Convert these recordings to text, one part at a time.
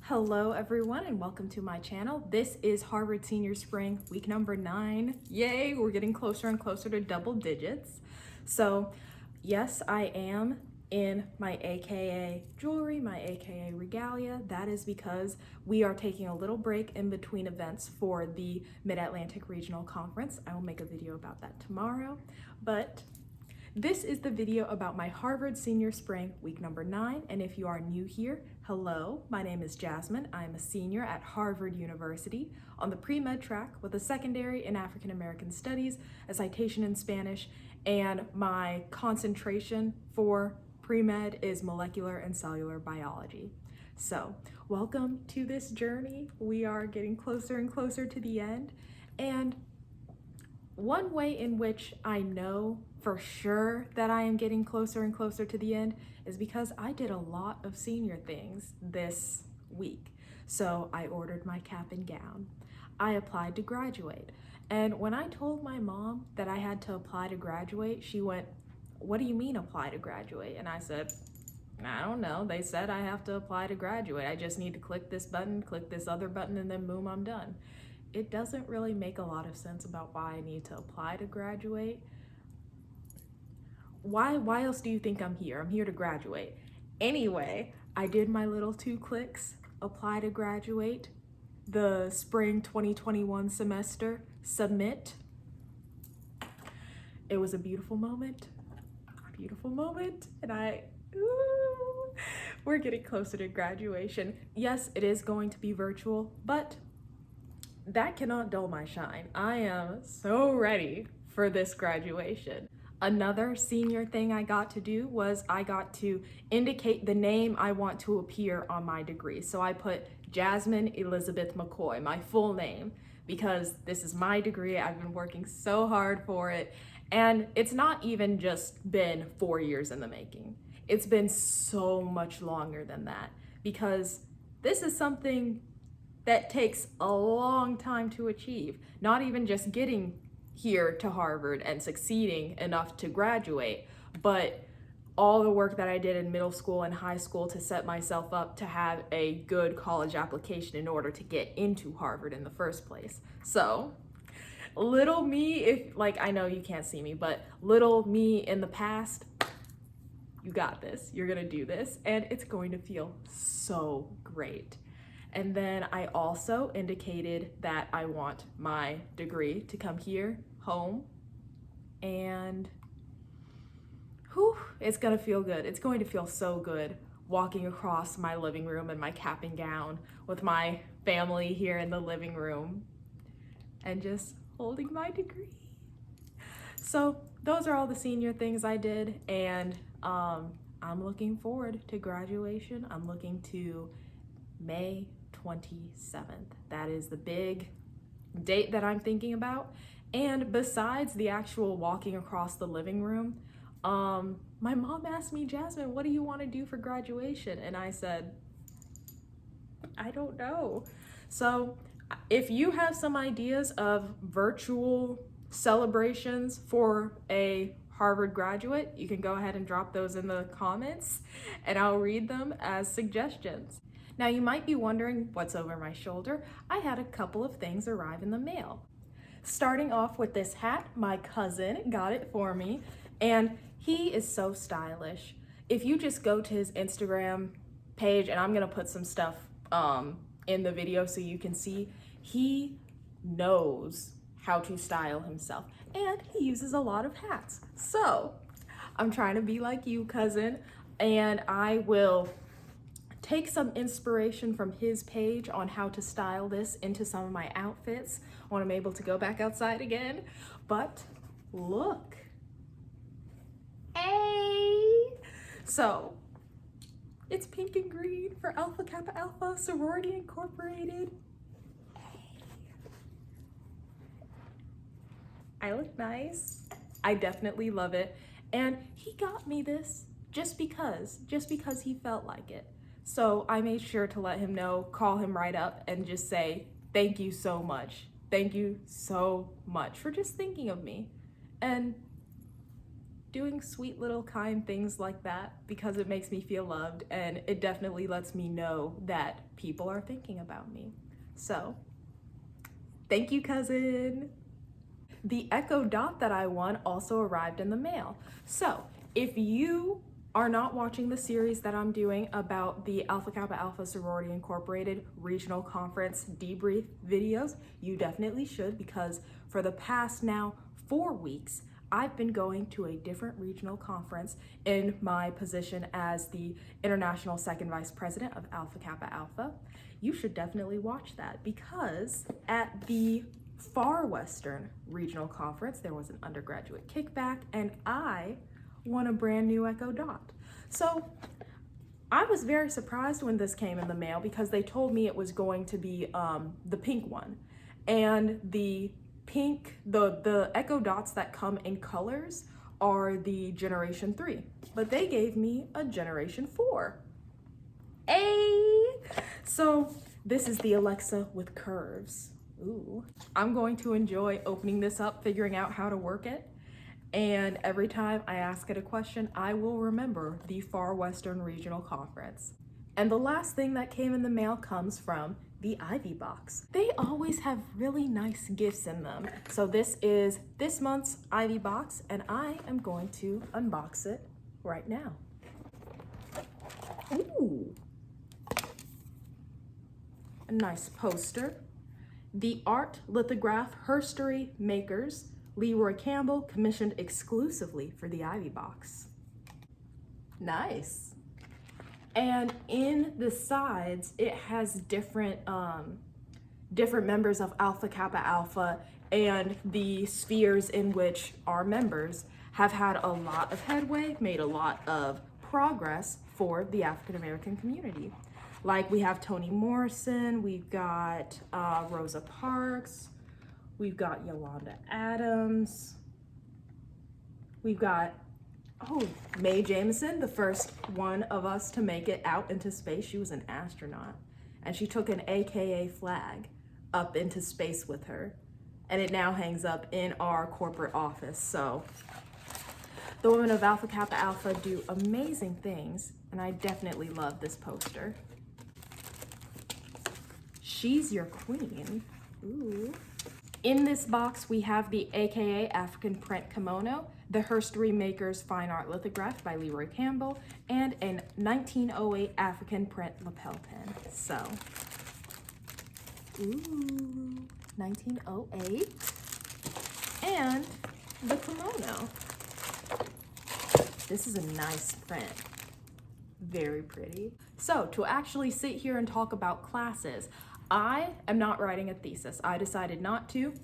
Hello everyone and welcome to my channel. This is Harvard Senior Spring week number 9. Yay, we're getting closer and closer to double digits. So yes, I am in my AKA jewelry, my AKA regalia. That is because we are taking a little break in between events for the Mid-Atlantic Regional Conference. I will make a video about that tomorrow, but this is the video about my Harvard Senior Spring week number 9, and if you are new here, hello, my name is Jasmine. I am a senior at Harvard University on the pre-med track with a secondary in African American Studies, a citation in Spanish, and my concentration for pre-med is molecular and cellular biology. So, welcome to this journey. We are getting closer and closer to the end, and one way in which I know for sure that I am getting closer and closer to the end is because I did a lot of senior things this week. So I ordered my cap and gown. I applied to graduate. And when I told my mom that I had to apply to graduate, she went, "What do you mean apply to graduate?" And I said, "I don't know. They said I have to apply to graduate. I just need to click this button, click this other button, and then boom, I'm done." It doesn't really make a lot of sense about why I need to apply to graduate. Why else do you think I'm here? I'm here to graduate. Anyway, I did my little 2 clicks, apply to graduate, the spring 2021 semester, submit. It was a beautiful moment, and we're getting closer to graduation. Yes, it is going to be virtual, but that cannot dull my shine. I am so ready for this graduation. Another senior thing I got to do was I got to indicate the name I want to appear on my degree. So I put Jasmine Elizabeth McCoy, my full name, because this is my degree. I've been working so hard for it. And it's not even just been 4 years in the making. It's been so much longer than that, because this is something that takes a long time to achieve. Not even just getting here to Harvard and succeeding enough to graduate, but all the work that I did in middle school and high school to set myself up to have a good college application in order to get into Harvard in the first place. So, little me, I know you can't see me, but little me in the past, you got this, you're gonna do this, and it's going to feel so great. And then I also indicated that I want my degree to come here, home, and it's gonna feel good. It's going to feel so good walking across my living room in my cap and gown with my family here in the living room and just holding my degree. So those are all the senior things I did, and I'm looking forward to graduation. I'm looking to May 27th. That is the big date that I'm thinking about. And besides the actual walking across the living room, my mom asked me, "Jasmine, what do you want to do for graduation?" And I said, "I don't know." So if you have some ideas of virtual celebrations for a Harvard graduate, you can go ahead and drop those in the comments and I'll read them as suggestions. Now you might be wondering what's over my shoulder. I had a couple of things arrive in the mail. Starting off with this hat, my cousin got it for me, and he is so stylish. If you just go to his Instagram page, and I'm gonna put some stuff in the video so you can see, he knows how to style himself, and he uses a lot of hats. So I'm trying to be like you, cousin, and I will take some inspiration from his page on how to style this into some of my outfits when I'm able to go back outside again. But look, hey! So it's pink and green for Alpha Kappa Alpha Sorority Incorporated. Hey. I look nice. I definitely love it. And he got me this just because he felt like it. So I made sure to let him know, call him right up and just say, "Thank you so much. Thank you so much for just thinking of me." And doing sweet little kind things like that because it makes me feel loved, and it definitely lets me know that people are thinking about me. So, thank you, cousin. The Echo Dot that I won also arrived in the mail. So, if you are not watching the series that I'm doing about the Alpha Kappa Alpha Sorority Incorporated Regional Conference debrief videos, you definitely should, because for the past now 4 weeks, I've been going to a different regional conference in my position as the International Second Vice President of Alpha Kappa Alpha. You should definitely watch that, because at the Far Western Regional Conference, there was an undergraduate kickback, and I won a brand new Echo Dot. So I was very surprised when this came in the mail, because they told me it was going to be the pink one. And the pink, the Echo Dots that come in colors are the Generation 3, but they gave me a Generation 4. So this is the Alexa with curves. Ooh. I'm going to enjoy opening this up, figuring out how to work it. And every time I ask it a question, I will remember the Far Western Regional Conference. And the last thing that came in the mail comes from the Ivy Box. They always have really nice gifts in them. So this is this month's Ivy Box, and I am going to unbox it right now. Ooh. A nice poster. The Art Lithograph Herstory Makers, Leroy Campbell, commissioned exclusively for the Ivy Box. Nice. And in the sides, it has different members of Alpha Kappa Alpha and the spheres in which our members have had a lot of headway, made a lot of progress for the African American community. Like, we have Toni Morrison, we've got Rosa Parks, we've got Yolanda Adams, we've got, Mae Jemison, the first one of us to make it out into space. She was an astronaut, and she took an AKA flag up into space with her, and it now hangs up in our corporate office. So the women of Alpha Kappa Alpha do amazing things, and I definitely love this poster. She's Your Queen. Ooh. In this box, we have the AKA African Print Kimono, the Herstory Makers Fine Art Lithograph by Leroy Campbell, and a 1908 African Print lapel pin. So, ooh, 1908. And the kimono. This is a nice print. Very pretty. So, to actually sit here and talk about classes, I am not writing a thesis. I decided not to.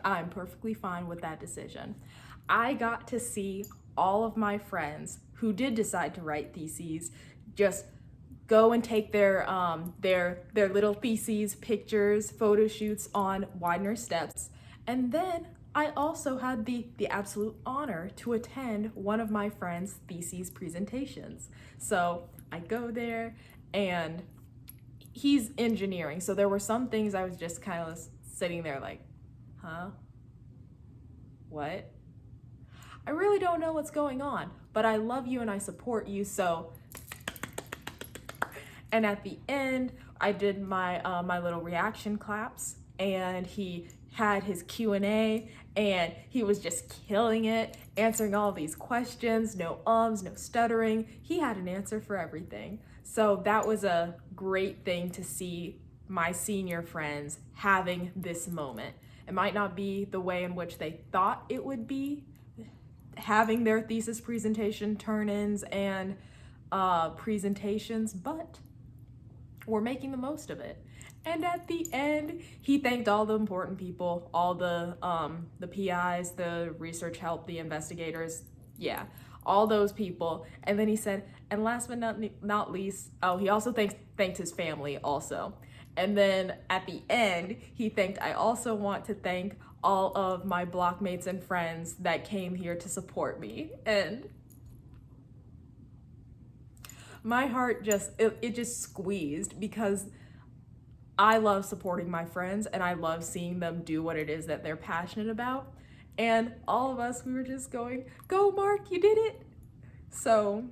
I'm perfectly fine with that decision. I got to see all of my friends who did decide to write theses just go and take their little theses, pictures, photo shoots on Widener Steps. And then I also had the absolute honor to attend one of my friends' theses presentations. So I go there, and he's engineering, so there were some things I was just kind of sitting there like, huh? What? I really don't know what's going on, but I love you and I support you, so. And at the end, I did my my little reaction claps, and he had his Q&A, and he was just killing it, answering all these questions, no ums, no stuttering. He had an answer for everything. So that was a great thing to see my senior friends having this moment. It might not be the way in which they thought it would be, having their thesis presentation turn-ins and presentations, but we're making the most of it. And at the end, he thanked all the important people, all the PIs, the research help, the investigators, yeah, all those people. And then he said, and last but not least, he also thanked his family also. And then at the end, he thanked, I also want to thank all of my blockmates and friends that came here to support me. And my heart just squeezed, because I love supporting my friends and I love seeing them do what it is that they're passionate about. And all of us, we were just going, "Go, Mark, you did it." So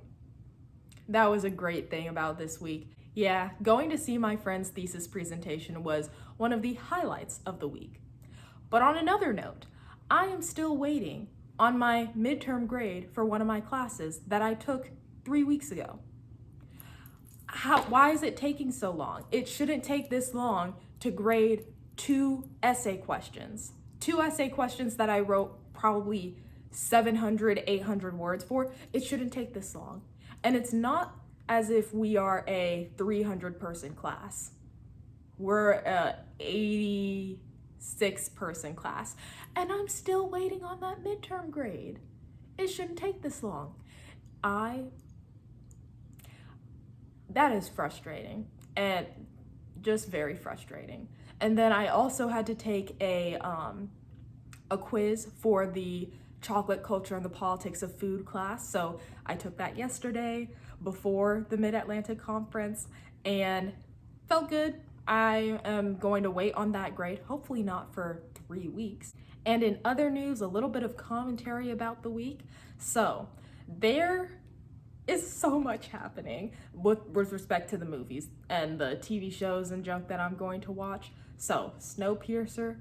that was a great thing about this week. Yeah, going to see my friend's thesis presentation was one of the highlights of the week. But on another note, I am still waiting on my midterm grade for one of my classes that I took 3 weeks ago. Why is it taking so long? It shouldn't take this long to grade 2 essay questions. 2 essay questions that I wrote probably 700, 800 words for. It shouldn't take this long. And it's not as if we are a 300-person class. We're a 86-person class. And I'm still waiting on that midterm grade. It shouldn't take this long. That is frustrating, and just very frustrating. And then I also had to take a quiz for the chocolate culture and the politics of food class. So I took that yesterday before the Mid-Atlantic Conference and felt good. I am going to wait on that grade, hopefully not for 3 weeks. And in other news, a little bit of commentary about the week. So there is so much happening with respect to the movies and the TV shows and junk that I'm going to watch. So Snowpiercer,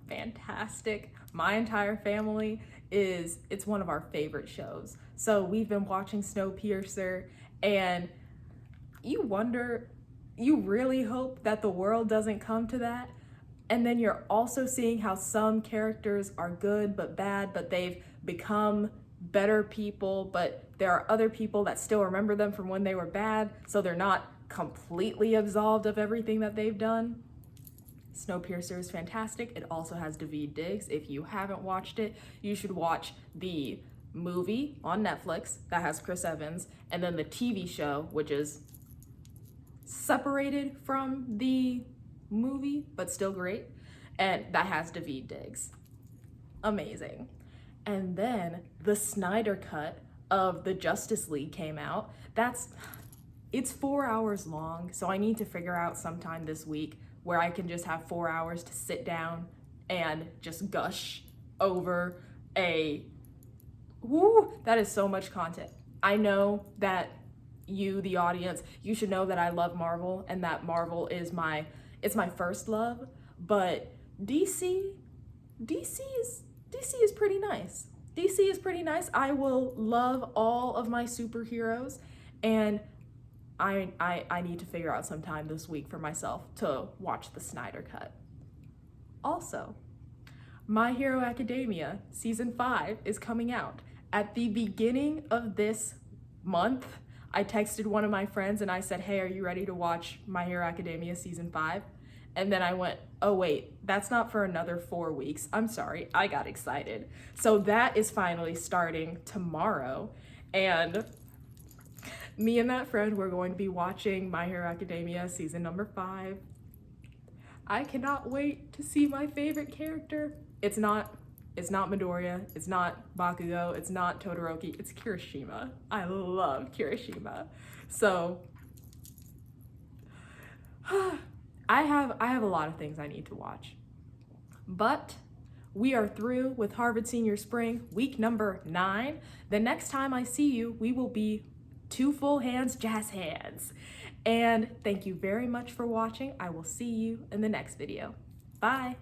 fantastic. My entire family it's one of our favorite shows. So we've been watching Snowpiercer, and you wonder, you really hope that the world doesn't come to that. And then you're also seeing how some characters are good but bad, but they've become better people, but there are other people that still remember them from when they were bad, so they're not completely absolved of everything that they've done. Snowpiercer is fantastic. It also has Daveed Diggs. If you haven't watched it, you should watch the movie on Netflix that has Chris Evans, and then the TV show, which is separated from the movie, but still great, and that has Daveed Diggs. Amazing. And then the Snyder Cut of the Justice League came out. It's 4 hours long, so I need to figure out sometime this week where I can just have 4 hours to sit down and just gush over that is so much content. I know that you, the audience, you should know that I love Marvel and that Marvel is my first love, but DC is pretty nice. DC is pretty nice. I will love all of my superheroes, and I need to figure out some time this week for myself to watch the Snyder Cut. Also, My Hero Academia Season 5 is coming out. At the beginning of this month, I texted one of my friends and I said, "Hey, are you ready to watch My Hero Academia Season 5? And then I went, "Oh wait, that's not for another 4 weeks. I'm sorry, I got excited." So that is finally starting tomorrow. And me and that friend, we're going to be watching My Hero Academia Season number 5. I cannot wait to see my favorite character. It's not Midoriya, it's not Bakugo, it's not Todoroki, it's Kirishima. I love Kirishima. So I have a lot of things I need to watch. But we are through with Harvard Senior Spring, week number 9. The next time I see you, we will be 2 full hands, jazz hands. And thank you very much for watching. I will see you in the next video. Bye.